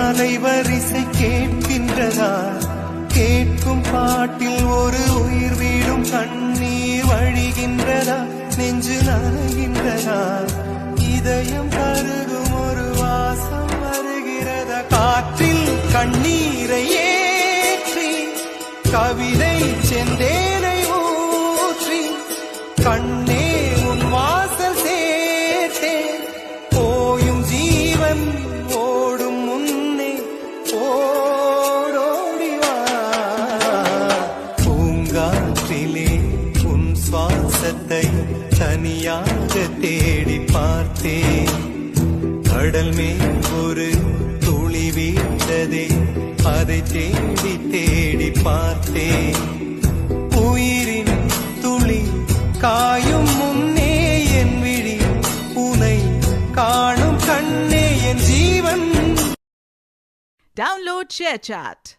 அலைவரிசை கேட்கின்றதா? கேட்கும் பாட்டில் ஒரு உயிர் வீடும் கண்ணீர் வழிகின்றதா? நெஞ்சு நனைகின்றதா? இதயம் கருகும் ஒரு வாசம் வருகிறதா? காற்றில் கண்ணீரை ஏற்றி கவிதை செந்தேனை ஊற்றி கண்ணே உன் வாசல் சேர்த்தே போயும் ஜீவன் ஓடும் முன்னே ஓடோடிவா. பூங்காற்றிலே உன் சுவாசத்தை தனியாக தேடி பார்த்தேன். கடல் மேல் ஒரு துளி வீழ்ந்ததே, அதை தேடி தேடி பார்த்தேன். உயிரின் துளி காயும் முன்னே என் விழி உனை காணும் கண்ணே என் ஜீவன். Download ShareChat.